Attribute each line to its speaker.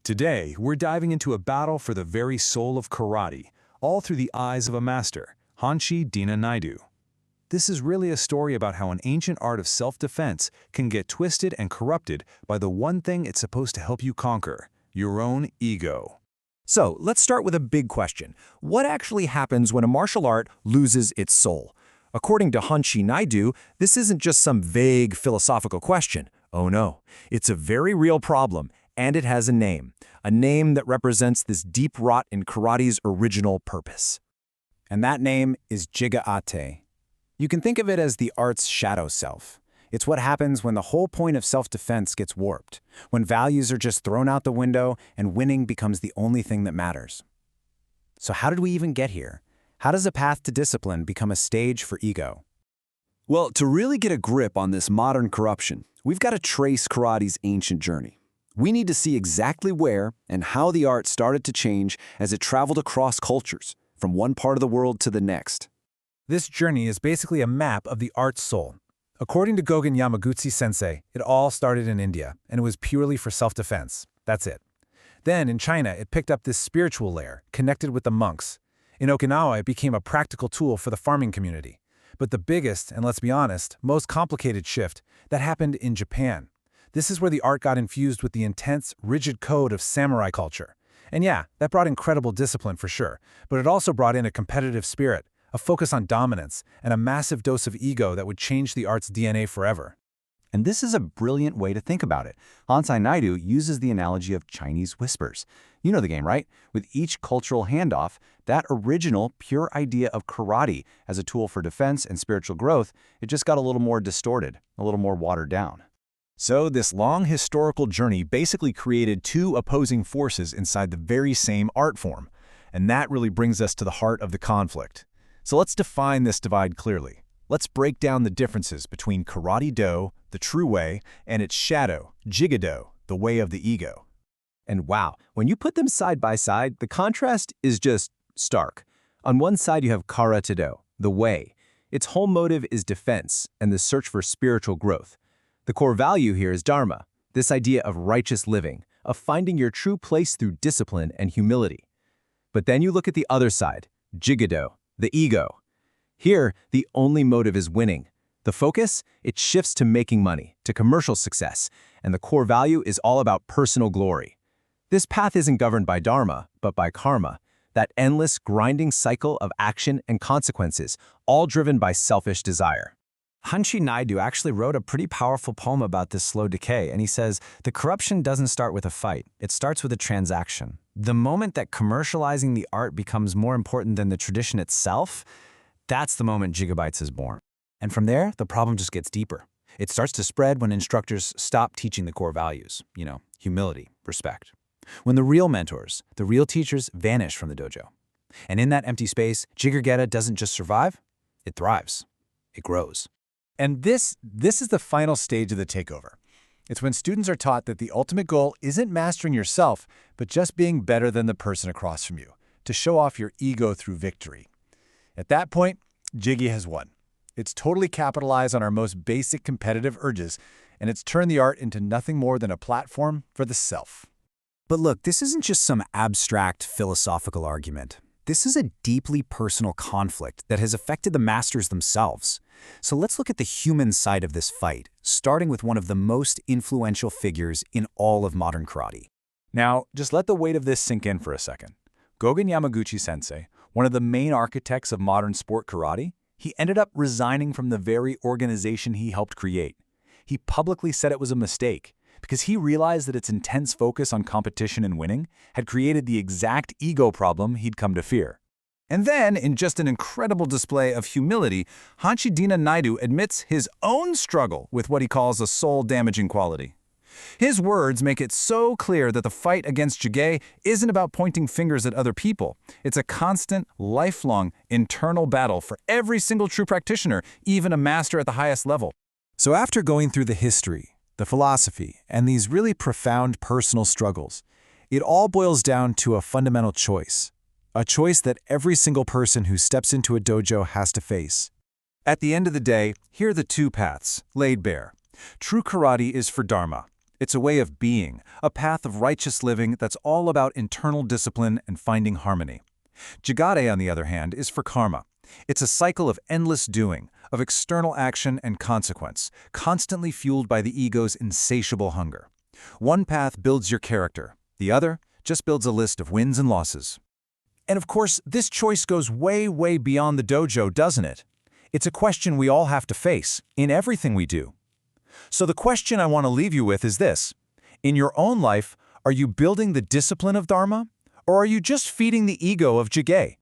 Speaker 1: Today, we're diving into a battle for the very soul of karate, all through the eyes of a master, Hanshi Deena Naidu. This is really a story about how an ancient art of self-defense can get twisted and corrupted by the one thing it's supposed to help you conquer, your own ego.
Speaker 2: So, let's start with a big question. What actually happens when a martial art loses its soul? According to Hanshi Naidu, this isn't just some vague philosophical question. Oh no, it's a very real problem, and it has a name that represents this deep rot in karate's original purpose. And that name is Jigate. You can think of it as the art's shadow self. It's what happens when the whole point of self-defense gets warped, when values are just thrown out the window and winning becomes the only thing that matters. So how did we even get here? How does a path to discipline become a stage for ego?
Speaker 3: Well, to really get a grip on this modern corruption, we've got to trace karate's ancient journey. We need to see exactly where and how the art started to change as it traveled across cultures, from one part of the world to the next.
Speaker 4: This journey is basically a map of the art's soul. According to Gogen Yamaguchi sensei, it all started in India, and it was purely for self-defense. That's it. Then, in China, it picked up this spiritual layer, connected with the monks. In Okinawa, it became a practical tool for the farming community. But the biggest, and let's be honest, most complicated shift, that happened in Japan. This is where the art got infused with the intense, rigid code of samurai culture. And yeah, that brought incredible discipline for sure, but it also brought in a competitive spirit, a focus on dominance, and a massive dose of ego that would change the art's DNA forever.
Speaker 5: And this is a brilliant way to think about it. Hanshi Naidu uses the analogy of Chinese whispers. You know the game, right? With each cultural handoff, that original, pure idea of karate as a tool for defense and spiritual growth, it just got a little more distorted, a little more watered down.
Speaker 1: So this long historical journey basically created two opposing forces inside the very same art form. And that really brings us to the heart of the conflict. So let's define this divide clearly. Let's break down the differences between Karate-Do, the true way, and its shadow, Jigate, the way of the ego.
Speaker 2: And wow, when you put them side by side, the contrast is just stark. On one side you have Karatedo, the way. Its whole motive is defense and the search for spiritual growth. The core value here is Dharma, this idea of righteous living, of finding your true place through discipline and humility. But then you look at the other side, Jigate, the ego. Here, the only motive is winning. The focus, it shifts to making money, to commercial success, and the core value is all about personal glory. This path isn't governed by dharma, but by karma, that endless, grinding cycle of action and consequences, all driven by selfish desire.
Speaker 6: Hanshi Naidu actually wrote a pretty powerful poem about this slow decay, and he says, the corruption doesn't start with a fight, it starts with a transaction. The moment that commercializing the art becomes more important than the tradition itself, that's the moment Gigabytes is born.
Speaker 4: And from there, the problem just gets deeper. It starts to spread when instructors stop teaching the core values, humility, respect. When the real mentors, the real teachers vanish from the dojo. And in that empty space, Jigate doesn't just survive, it thrives. It grows. And this is the final stage of the takeover. It's when students are taught that the ultimate goal isn't mastering yourself, but just being better than the person across from you, to show off your ego through victory. At that point, Jiggy has won. It's totally capitalized on our most basic competitive urges, and it's turned the art into nothing more than a platform for the self.
Speaker 2: But look, this isn't just some abstract philosophical argument. This is a deeply personal conflict that has affected the masters themselves. So let's look at the human side of this fight, starting with one of the most influential figures in all of modern karate.
Speaker 1: Now, just let the weight of this sink in for a second. Gogen Yamaguchi sensei, one of the main architects of modern sport karate, he ended up resigning from the very organization he helped create. He publicly said it was a mistake, because he realized that its intense focus on competition and winning had created the exact ego problem he'd come to fear. And then, in just an incredible display of humility, Hanshi Deena Naidu admits his own struggle with what he calls a soul-damaging quality. His words make it so clear that the fight against Jigate isn't about pointing fingers at other people. It's a constant, lifelong, internal battle for every single true practitioner, even a master at the highest level. So after going through the history, the philosophy, and these really profound personal struggles, it all boils down to a fundamental choice. A choice that every single person who steps into a dojo has to face. At the end of the day, here are the two paths, laid bare. True karate is for Dharma. It's a way of being, a path of righteous living that's all about internal discipline and finding harmony. Jigate, on the other hand, is for karma. It's a cycle of endless doing, of external action and consequence, constantly fueled by the ego's insatiable hunger. One path builds your character, the other just builds a list of wins and losses.
Speaker 5: And of course, this choice goes way, way beyond the dojo, doesn't it? It's a question we all have to face, in everything we do. So the question I want to leave you with is this. In your own life, are you building the discipline of Dharma? Or are you just feeding the ego of Jigate?